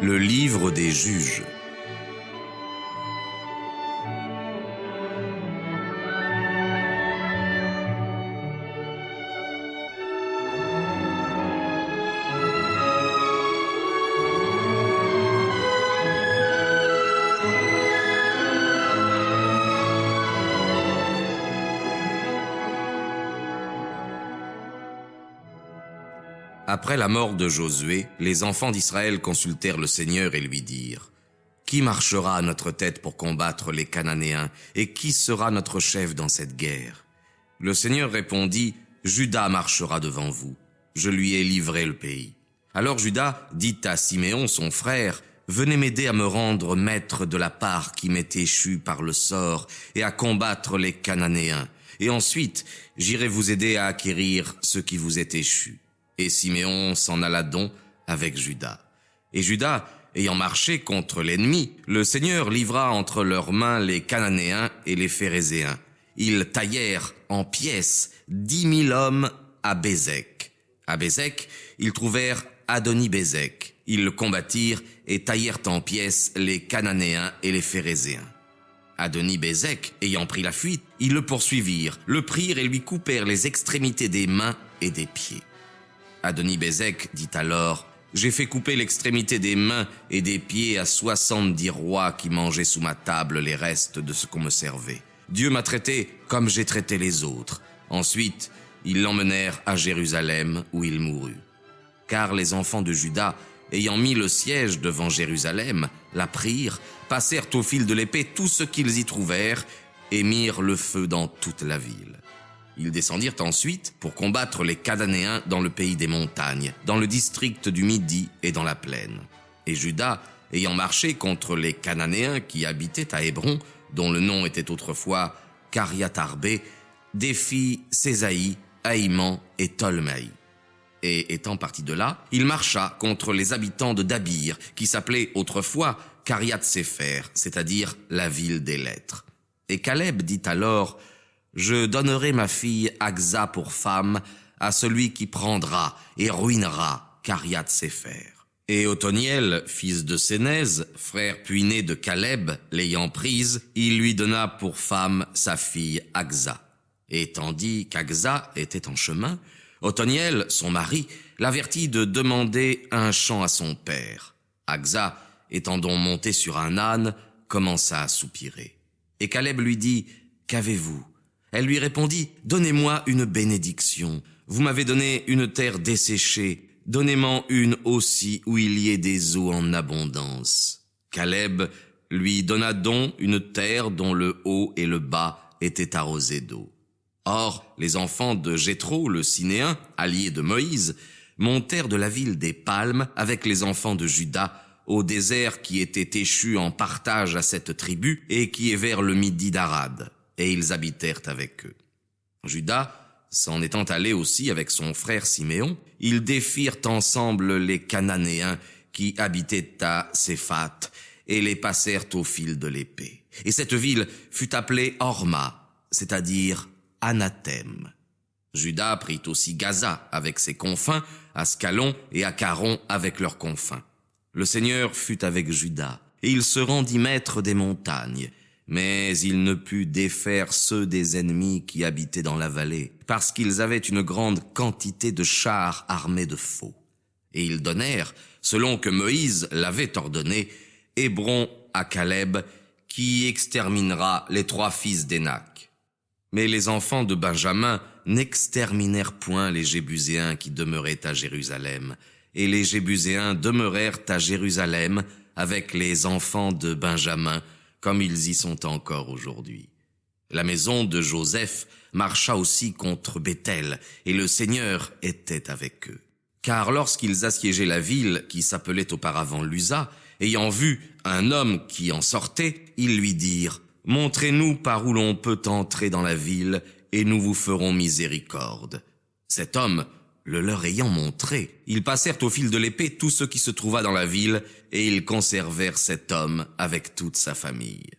Le livre des juges. Après la mort de Josué, les enfants d'Israël consultèrent le Seigneur et lui dirent : « Qui marchera à notre tête pour combattre les Cananéens, et qui sera notre chef dans cette guerre ?» Le Seigneur répondit : « Juda marchera devant vous. Je lui ai livré le pays. » Alors Juda dit à Siméon son frère : « Venez m'aider à me rendre maître de la part qui m'est échue par le sort et à combattre les Cananéens. Et ensuite, j'irai vous aider à acquérir ce qui vous est échu. » Et Siméon s'en alla donc avec Juda. Et Juda, ayant marché contre l'ennemi, le Seigneur livra entre leurs mains les Cananéens et les Phérézéens. Ils taillèrent en pièces 10 000 hommes à Bézek. À Bézek, ils trouvèrent Adoni-Bézek. Ils le combattirent et taillèrent en pièces les Cananéens et les Phérézéens. Adoni-Bézek, ayant pris la fuite, ils le poursuivirent, le prirent et lui coupèrent les extrémités des mains et des pieds. Adoni-Bézek dit alors : « J'ai fait couper l'extrémité des mains et des pieds à 70 rois qui mangeaient sous ma table les restes de ce qu'on me servait. Dieu m'a traité comme j'ai traité les autres. » Ensuite, ils l'emmenèrent à Jérusalem où il mourut. Car les enfants de Juda, ayant mis le siège devant Jérusalem, la prirent, passèrent au fil de l'épée tout ce qu'ils y trouvèrent et mirent le feu dans toute la ville. Ils descendirent ensuite pour combattre les Cananéens dans le pays des montagnes, dans le district du Midi et dans la plaine. Et Juda, ayant marché contre les Cananéens qui habitaient à Hébron, dont le nom était autrefois Kiriath-Arbé, défit Sésaï, Ahiman et Tolmaï. Et étant parti de là, il marcha contre les habitants de Dabir, qui s'appelait autrefois Kiriath-Sépher, c'est-à-dire la ville des lettres. Et Caleb dit alors : « Je donnerai ma fille Aksa pour femme à celui qui prendra et ruinera Kiriath-Sépher. » Et Othoniel, fils de Sénèz, frère puiné de Caleb, l'ayant prise, il lui donna pour femme sa fille Aksa. Et tandis qu'Aksa était en chemin, Othoniel, son mari, l'avertit de demander un champ à son père. Aksa, étant donc monté sur un âne, commença à soupirer. Et Caleb lui dit : « Qu'avez-vous ? » Elle lui répondit : « Donnez-moi une bénédiction. Vous m'avez donné une terre desséchée. Donnez-m'en une aussi où il y ait des eaux en abondance. » Caleb lui donna donc une terre dont le haut et le bas étaient arrosés d'eau. Or, les enfants de Jéthro, le Sinéen, allié de Moïse, montèrent de la ville des Palmes avec les enfants de Juda au désert qui était échu en partage à cette tribu et qui est vers le midi d'Arad. Et ils habitèrent avec eux. Juda, s'en étant allé aussi avec son frère Siméon, ils défirent ensemble les Cananéens qui habitaient à Séphath et les passèrent au fil de l'épée. Et cette ville fut appelée Horma, c'est-à-dire Anathème. Juda prit aussi Gaza avec ses confins, Ascalon et Acaron avec leurs confins. Le Seigneur fut avec Juda, et il se rendit maître des montagnes. Mais il ne put défaire ceux des ennemis qui habitaient dans la vallée, parce qu'ils avaient une grande quantité de chars armés de faux. Et ils donnèrent, selon que Moïse l'avait ordonné, Hébron à Caleb, qui exterminera les 3 fils d'Énak. Mais les enfants de Benjamin n'exterminèrent point les Jébuséens qui demeuraient à Jérusalem, et les Jébuséens demeurèrent à Jérusalem avec les enfants de Benjamin, comme ils y sont encore aujourd'hui. La maison de Joseph marcha aussi contre Béthel, et le Seigneur était avec eux. Car lorsqu'ils assiégeaient la ville, qui s'appelait auparavant Luza, ayant vu un homme qui en sortait, ils lui dirent : « Montrez-nous par où l'on peut entrer dans la ville, et nous vous ferons miséricorde. » Cet homme, le leur ayant montré, ils passèrent au fil de l'épée tout ce qui se trouva dans la ville, et ils conservèrent cet homme avec toute sa famille.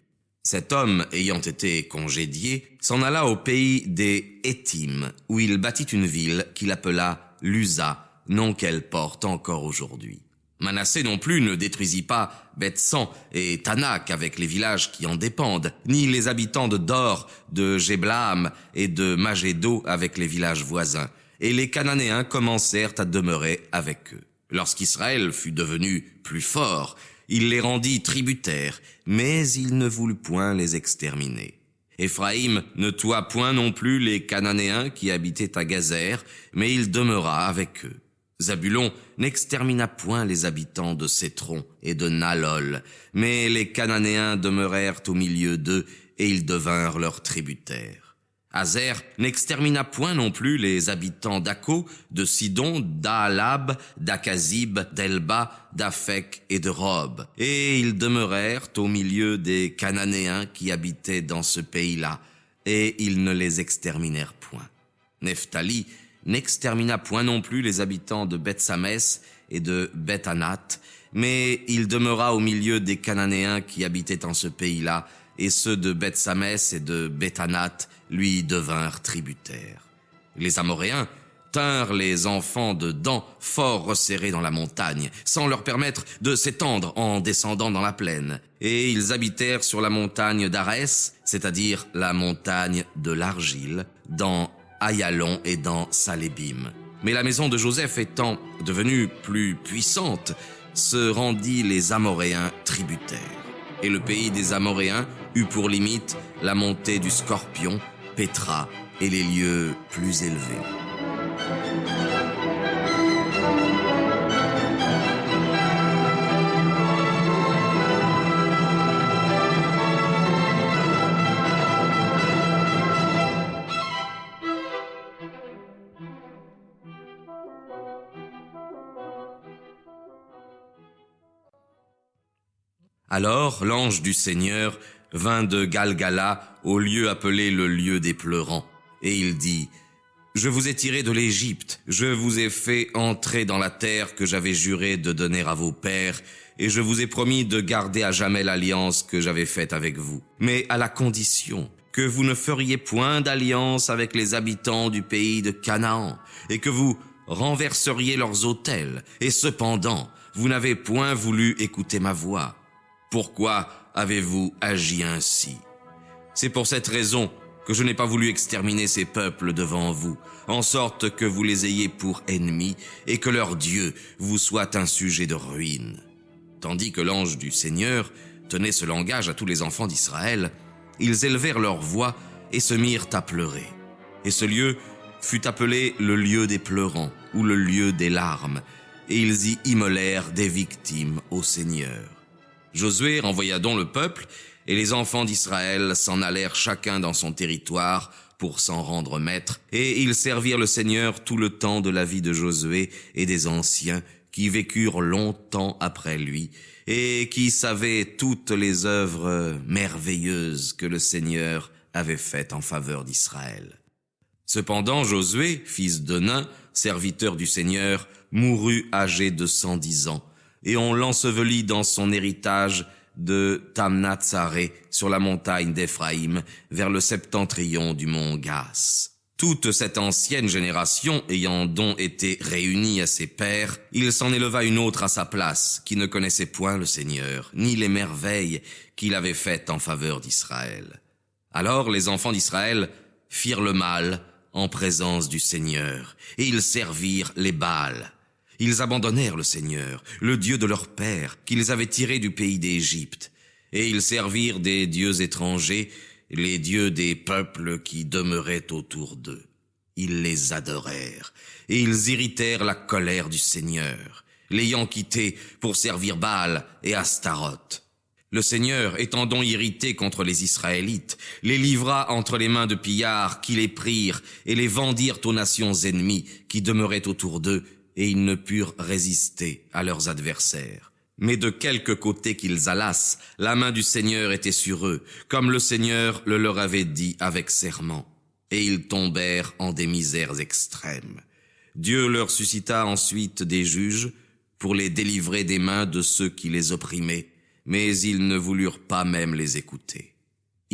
Cet homme, ayant été congédié, s'en alla au pays des Hétim, où il bâtit une ville qu'il appela Luza, nom qu'elle porte encore aujourd'hui. Manassé non plus ne détruisit pas Beth-San et Tanak avec les villages qui en dépendent, ni les habitants de Dor, de Jéblaam et de Magédo avec les villages voisins. Et les Cananéens commencèrent à demeurer avec eux. Lorsqu'Israël fut devenu plus fort, il les rendit tributaires, mais il ne voulut point les exterminer. Éphraïm ne tua point non plus les Cananéens qui habitaient à Gazer, mais il demeura avec eux. Zabulon n'extermina point les habitants de Cétron et de Nalol, mais les Cananéens demeurèrent au milieu d'eux et ils devinrent leurs tributaires. Azer n'extermina point non plus les habitants d'Akko, de Sidon, d'Aalab, d'Akazib, d'Elba, d'Aphek et de Rob. Et ils demeurèrent au milieu des Cananéens qui habitaient dans ce pays-là, et ils ne les exterminèrent point. Nephtali n'extermina point non plus les habitants de Beth-Samès et de Beth-Anath, mais il demeura au milieu des Cananéens qui habitaient en ce pays-là, et ceux de Beth-Samès et de Beth-Anath lui devinrent tributaires. Les Amoréens tinrent les enfants de Dan fort resserrés dans la montagne, sans leur permettre de s'étendre en descendant dans la plaine. Et ils habitèrent sur la montagne d'Arès, c'est-à-dire la montagne de l'argile, dans Ayalon et dans Salébim. Mais la maison de Joseph étant devenue plus puissante, se rendit les Amoréens tributaires. Et le pays des Amoréens eut pour limite la montée du Scorpion, Pétra et les lieux plus élevés. Alors l'ange du Seigneur vint de Galgala au lieu appelé le lieu des pleurants. Et il dit, « Je vous ai tiré de l'Égypte, je vous ai fait entrer dans la terre que j'avais juré de donner à vos pères, et je vous ai promis de garder à jamais l'alliance que j'avais faite avec vous. Mais à la condition que vous ne feriez point d'alliance avec les habitants du pays de Canaan, et que vous renverseriez leurs autels, et cependant, vous n'avez point voulu écouter ma voix. Pourquoi avez-vous agi ainsi? C'est pour cette raison que je n'ai pas voulu exterminer ces peuples devant vous, en sorte que vous les ayez pour ennemis et que leur Dieu vous soit un sujet de ruine. » Tandis que l'ange du Seigneur tenait ce langage à tous les enfants d'Israël, ils élevèrent leur voix et se mirent à pleurer. Et ce lieu fut appelé le lieu des pleurants ou le lieu des larmes, et ils y immolèrent des victimes au Seigneur. Josué renvoya donc le peuple, et les enfants d'Israël s'en allèrent chacun dans son territoire pour s'en rendre maître, et ils servirent le Seigneur tout le temps de la vie de Josué et des anciens qui vécurent longtemps après lui, et qui savaient toutes les œuvres merveilleuses que le Seigneur avait faites en faveur d'Israël. Cependant Josué, fils de Nun, serviteur du Seigneur, mourut âgé de 110 ans, et on l'ensevelit dans son héritage de Tamnath-Saré sur la montagne d'Éphraïm, vers le septentrion du mont Gaas. Toute cette ancienne génération ayant donc été réunie à ses pères, il s'en éleva une autre à sa place, qui ne connaissait point le Seigneur, ni les merveilles qu'il avait faites en faveur d'Israël. Alors les enfants d'Israël firent le mal en présence du Seigneur, et ils servirent les Baals. Ils abandonnèrent le Seigneur, le Dieu de leur père, qui les avait tirés du pays d'Égypte, et ils servirent des dieux étrangers, les dieux des peuples qui demeuraient autour d'eux. Ils les adorèrent, et ils irritèrent la colère du Seigneur, l'ayant quitté pour servir Baal et Astaroth. Le Seigneur, étant donc irrité contre les Israélites, les livra entre les mains de pillards qui les prirent et les vendirent aux nations ennemies qui demeuraient autour d'eux, et ils ne purent résister à leurs adversaires. Mais de quelque côté qu'ils allassent, la main du Seigneur était sur eux, comme le Seigneur le leur avait dit avec serment. Et ils tombèrent en des misères extrêmes. Dieu leur suscita ensuite des juges pour les délivrer des mains de ceux qui les opprimaient, mais ils ne voulurent pas même les écouter.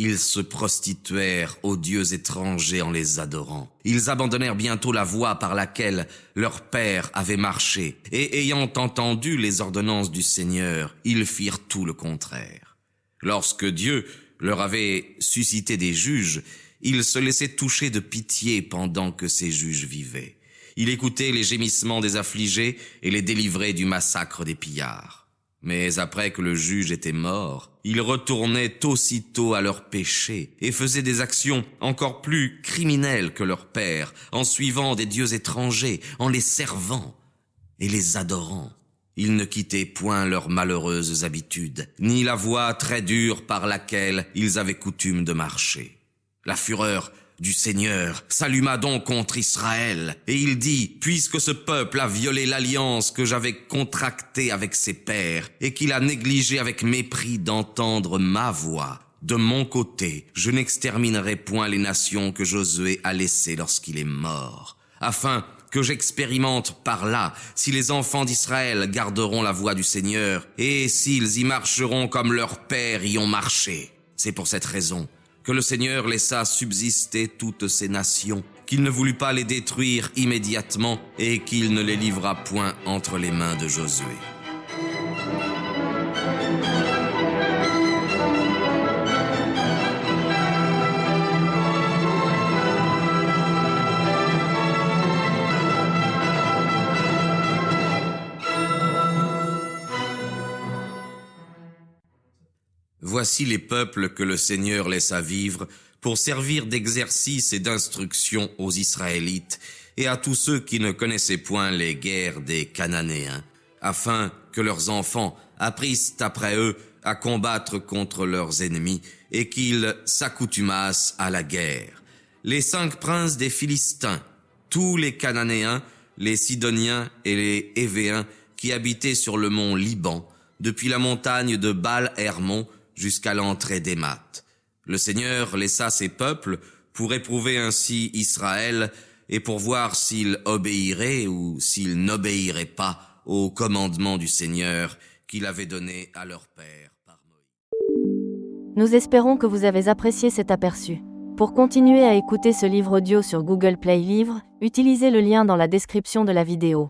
Ils se prostituèrent aux dieux étrangers en les adorant. Ils abandonnèrent bientôt la voie par laquelle leur père avait marché, et ayant entendu les ordonnances du Seigneur, ils firent tout le contraire. Lorsque Dieu leur avait suscité des juges, ils se laissaient toucher de pitié pendant que ces juges vivaient. Il écoutait les gémissements des affligés et les délivrait du massacre des pillards. Mais après que le juge était mort, ils retournaient aussitôt à leurs péchés et faisaient des actions encore plus criminelles que leur père, en suivant des dieux étrangers, en les servant et les adorant. Ils ne quittaient point leurs malheureuses habitudes, ni la voie très dure par laquelle ils avaient coutume de marcher. La fureur du Seigneur s'alluma donc contre Israël, et il dit, puisque ce peuple a violé l'alliance que j'avais contractée avec ses pères, et qu'il a négligé avec mépris d'entendre ma voix, de mon côté, je n'exterminerai point les nations que Josué a laissées lorsqu'il est mort, afin que j'expérimente par là si les enfants d'Israël garderont la voie du Seigneur, et s'ils y marcheront comme leurs pères y ont marché. C'est pour cette raison que le Seigneur laissa subsister toutes ces nations, qu'il ne voulut pas les détruire immédiatement et qu'il ne les livra point entre les mains de Josué. Voici les peuples que le Seigneur laissa vivre pour servir d'exercice et d'instruction aux Israélites et à tous ceux qui ne connaissaient point les guerres des Cananéens, afin que leurs enfants apprissent après eux à combattre contre leurs ennemis et qu'ils s'accoutumassent à la guerre. Les 5 princes des Philistins, tous les Cananéens, les Sidoniens et les Hévéens qui habitaient sur le mont Liban, depuis la montagne de Baal-Hermon jusqu'à l'entrée d'Émat. Le Seigneur laissa ces peuples pour éprouver ainsi Israël et pour voir s'il obéirait ou s'il n'obéirait pas au commandement du Seigneur qu'il avait donné à leur père par Moïse. Nous espérons que vous avez apprécié cet aperçu. Pour continuer à écouter ce livre audio sur Google Play Livres, utilisez le lien dans la description de la vidéo.